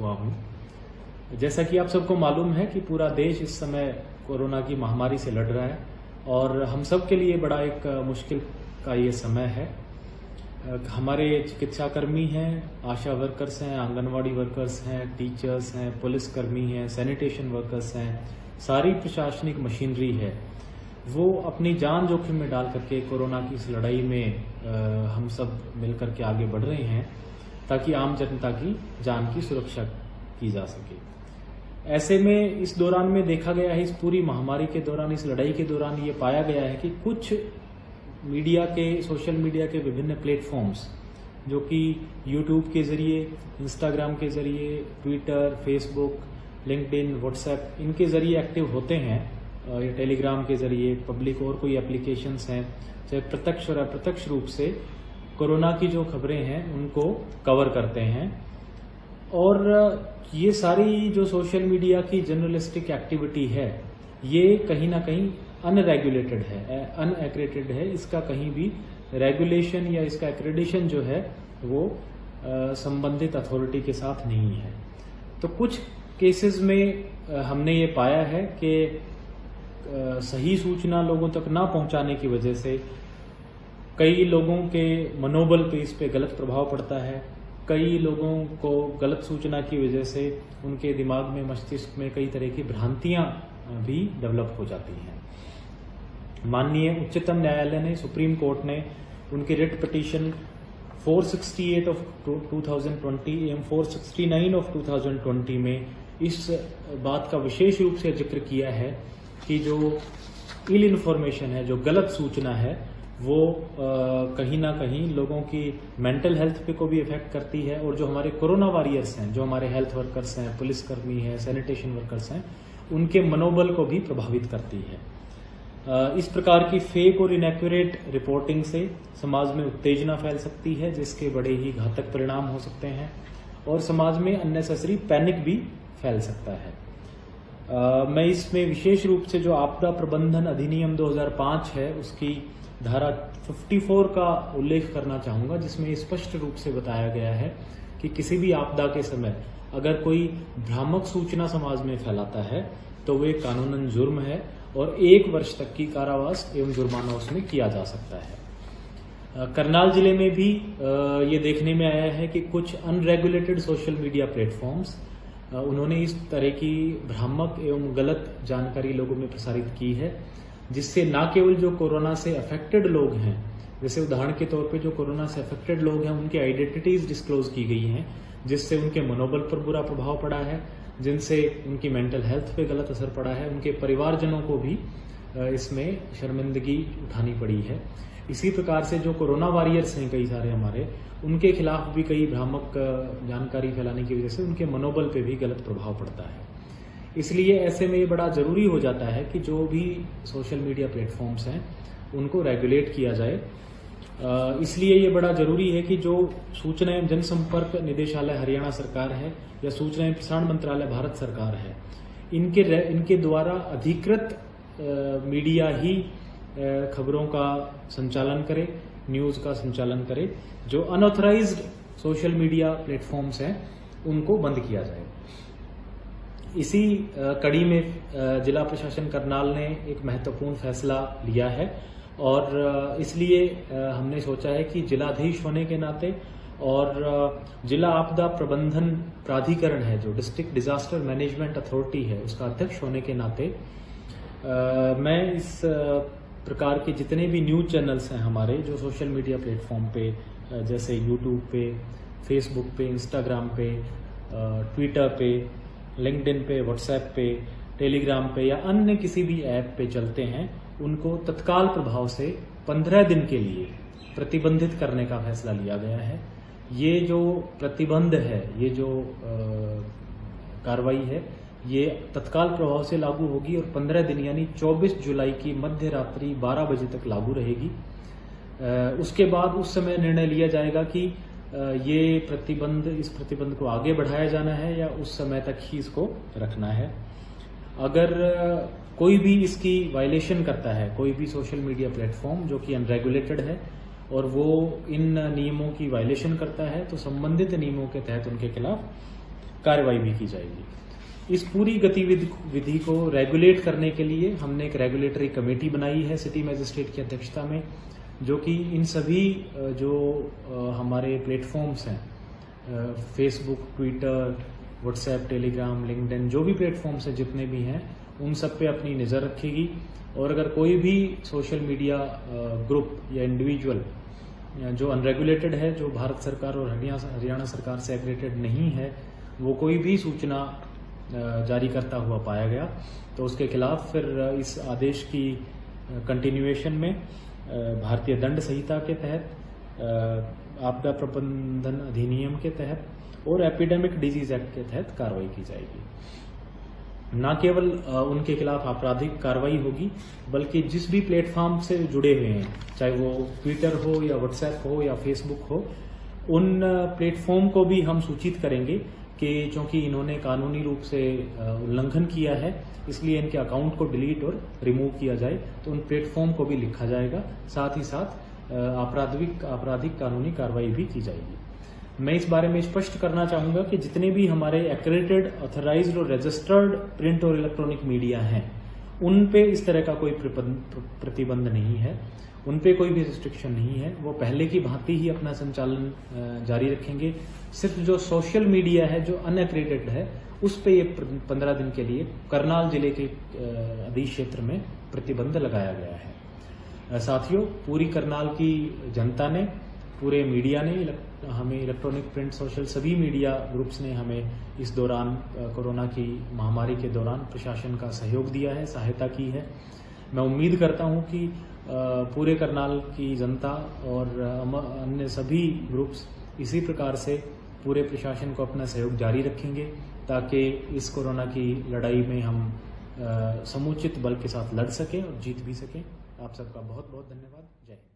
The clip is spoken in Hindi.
हुआ हूँ। जैसा कि आप सबको मालूम है कि पूरा देश इस समय कोरोना की महामारी से लड़ रहा है और हम सब के लिए बड़ा एक मुश्किल का ये समय है। हमारे चिकित्सा कर्मी हैं, आशा वर्कर्स हैं, आंगनवाड़ी वर्कर्स हैं, टीचर्स हैं, पुलिसकर्मी हैं, सैनिटेशन वर्कर्स हैं, सारी प्रशासनिक मशीनरी है, वो अपनी जान जोखिम में डाल करके कोरोना की इस लड़ाई में हम सब मिलकर के आगे बढ़ रहे हैं ताकि आम जनता की जान की सुरक्षा की जा सके। ऐसे में इस दौरान में देखा गया है, इस पूरी महामारी के दौरान, इस लड़ाई के दौरान ये पाया गया है कि कुछ मीडिया के, सोशल मीडिया के विभिन्न प्लेटफॉर्म्स जो कि यूट्यूब के जरिए, इंस्टाग्राम के जरिए, ट्विटर, फेसबुक, लिंक्डइन, व्हाट्सएप, इनके जरिए एक्टिव होते हैं, या टेलीग्राम के जरिए, पब्लिक और कोई एप्लीकेशंस हैं, चाहे प्रत्यक्ष और अप्रत्यक्ष रूप से कोरोना की जो खबरें हैं उनको कवर करते हैं। और ये सारी जो सोशल मीडिया की जर्नलिस्टिक एक्टिविटी है, ये कहीं ना कहीं अनरेगुलेटेड है, अनएक्रेडिटेड है। इसका कहीं भी रेगुलेशन या इसका एक्रेडिशन जो है वो संबंधित अथॉरिटी के साथ नहीं है। तो कुछ केसेस में हमने ये पाया है कि सही सूचना लोगों तक ना पहुंचाने की वजह से कई लोगों के मनोबल पे इस पे गलत प्रभाव पड़ता है। कई लोगों को गलत सूचना की वजह से उनके दिमाग में, मस्तिष्क में कई तरह की भ्रांतियां भी डेवलप हो जाती हैं। माननीय उच्चतम न्यायालय ने, सुप्रीम कोर्ट ने उनकी रिट पिटीशन 468 ऑफ 2020 एवं 469 ऑफ 2020 में इस बात का विशेष रूप से जिक्र किया है कि जो इल इन्फॉर्मेशन है, जो गलत सूचना है, वो कहीं ना कहीं लोगों की मेंटल हेल्थ पे को भी इफेक्ट करती है और जो हमारे कोरोना वॉरियर्स हैं, जो हमारे हेल्थ वर्कर्स हैं, पुलिसकर्मी हैं, सैनिटेशन वर्कर्स हैं, उनके मनोबल को भी प्रभावित करती है। इस प्रकार की फेक और इनएक्यूरेट रिपोर्टिंग से समाज में उत्तेजना फैल सकती है, जिसके बड़े ही घातक परिणाम हो सकते हैं और समाज में अननेसेसरी पैनिक भी फैल सकता है। मैं इसमें विशेष रूप से जो आपदा प्रबंधन अधिनियम 2005 है, उसकी धारा 54 का उल्लेख करना चाहूंगा, जिसमें स्पष्ट रूप से बताया गया है कि किसी भी आपदा के समय अगर कोई भ्रामक सूचना समाज में फैलाता है तो वे कानूनन जुर्म है और 1 वर्ष तक की कारावास एवं जुर्माना उसमें किया जा सकता है। करनाल जिले में भी ये देखने में आया है कि कुछ अनरेगुलेटेड सोशल मीडिया प्लेटफॉर्म्स, उन्होंने इस तरह की भ्रामक एवं गलत जानकारी लोगों में प्रसारित की है, जिससे न केवल जो कोरोना से अफेक्टेड लोग हैं, जैसे उदाहरण के तौर पे जो कोरोना से अफेक्टेड लोग हैं उनकी आइडेंटिटीज डिस्क्लोज की गई हैं, जिससे उनके मनोबल पर बुरा प्रभाव पड़ा है, जिनसे उनकी मेंटल हेल्थ पे गलत असर पड़ा है, उनके परिवारजनों को भी इसमें शर्मिंदगी उठानी पड़ी है। इसी प्रकार से जो कोरोना वॉरियर्स हैं कई सारे हमारे, उनके खिलाफ भी कई भ्रामक जानकारी फैलाने की वजह से उनके मनोबल पे भी गलत प्रभाव पड़ता है। इसलिए ऐसे में ये बड़ा जरूरी हो जाता है कि जो भी सोशल मीडिया प्लेटफॉर्म्स हैं उनको रेगुलेट किया जाए। इसलिए ये बड़ा जरूरी है कि जो सूचना एवं जनसंपर्क निदेशालय हरियाणा सरकार है या सूचना एवं प्रसारण मंत्रालय भारत सरकार है, इनके द्वारा अधिकृत मीडिया ही खबरों का संचालन करे, न्यूज का संचालन करे। जो अनऑथराइज्ड सोशल मीडिया प्लेटफॉर्म्स हैं उनको बंद किया जाए। इसी कड़ी में जिला प्रशासन करनाल ने एक महत्वपूर्ण फैसला लिया है और इसलिए हमने सोचा है कि जिलाधीश होने के नाते और जिला आपदा प्रबंधन प्राधिकरण है, जो डिस्ट्रिक्ट डिजास्टर मैनेजमेंट अथॉरिटी है, उसका अध्यक्ष होने के नाते मैं इस प्रकार के जितने भी न्यूज चैनल्स हैं हमारे, जो सोशल मीडिया प्लेटफॉर्म पे जैसे यूट्यूब पे, फेसबुक पे, इंस्टाग्राम पे, ट्विटर पे, लिंक्डइन पे, व्हाट्सएप पे, टेलीग्राम पे या अन्य किसी भी ऐप पे चलते हैं, उनको तत्काल प्रभाव से 15 दिन के लिए प्रतिबंधित करने का फैसला लिया गया है। ये जो प्रतिबंध है, ये जो कार्रवाई है, ये तत्काल प्रभाव से लागू होगी और 15 दिन यानी 24 जुलाई की मध्य रात्रि 12 बजे तक लागू रहेगी। उसके बाद उस समय निर्णय लिया जाएगा कि ये इस प्रतिबंध को आगे बढ़ाया जाना है या उस समय तक ही इसको रखना है। अगर कोई भी इसकी वायलेशन करता है, कोई भी सोशल मीडिया प्लेटफॉर्म जो कि अनरेगुलेटेड है और वो इन नियमों की वायलेशन करता है, तो संबंधित नियमों के तहत उनके खिलाफ कार्रवाई भी की जाएगी। इस पूरी गतिविधि को रेगुलेट करने के लिए हमने एक रेगुलेटरी कमेटी बनाई है सिटी मजिस्ट्रेट की अध्यक्षता में, जो कि इन सभी जो हमारे प्लेटफॉर्म्स हैं, Facebook, Twitter, WhatsApp, Telegram, LinkedIn, जो भी प्लेटफॉर्म्स हैं जितने भी हैं, उन सब पे अपनी नज़र रखेगी। और अगर कोई भी सोशल मीडिया ग्रुप या इंडिविजुअल जो अनरेगुलेटेड है, जो भारत सरकार और हरियाणा सरकार से एग्रीगेटेड नहीं है, वो कोई भी सूचना जारी करता हुआ पाया गया तो उसके खिलाफ फिर इस आदेश की कंटिन्यूएशन में भारतीय दंड संहिता के तहत, आपदा प्रबंधन अधिनियम के तहत और एपिडेमिक डिजीज एक्ट के तहत कार्रवाई की जाएगी। न केवल उनके खिलाफ आपराधिक कार्रवाई होगी, बल्कि जिस भी प्लेटफॉर्म से जुड़े हुए हैं, चाहे वो ट्विटर हो या व्हाट्सएप हो या फेसबुक हो, उन प्लेटफॉर्म को भी हम सूचित करेंगे कि चूंकि इन्होंने कानूनी रूप से उल्लंघन किया है, इसलिए इनके अकाउंट को डिलीट और रिमूव किया जाए। तो उन प्लेटफॉर्म को भी लिखा जाएगा, साथ ही साथ आपराधिक कानूनी कार्रवाई भी की जाएगी। मैं इस बारे में स्पष्ट करना चाहूंगा कि जितने भी हमारे एक्रेडिटेड, ऑथराइज्ड और रजिस्टर्ड प्रिंट और इलेक्ट्रॉनिक मीडिया हैं, उन पे इस तरह का कोई प्रतिबंध नहीं है, उन पे कोई भी रिस्ट्रिक्शन नहीं है। वो पहले की भांति ही अपना संचालन जारी रखेंगे। सिर्फ जो सोशल मीडिया है, जो अनएक्रेडिटेड है, उस पे ये 15 दिन के लिए करनाल जिले के अधिक क्षेत्र में प्रतिबंध लगाया गया है। साथियों, पूरी करनाल की जनता ने, पूरे मीडिया ने हमें, इलेक्ट्रॉनिक, प्रिंट, सोशल, सभी मीडिया ग्रुप्स ने हमें इस दौरान, कोरोना की महामारी के दौरान प्रशासन का सहयोग दिया है, सहायता की है। मैं उम्मीद करता हूं कि पूरे करनाल की जनता और अन्य सभी ग्रुप्स इसी प्रकार से पूरे प्रशासन को अपना सहयोग जारी रखेंगे, ताकि इस कोरोना की लड़ाई में हम समुचित बल के साथ लड़ सकें और जीत भी सकें। आप सबका बहुत बहुत धन्यवाद। जय हिंद।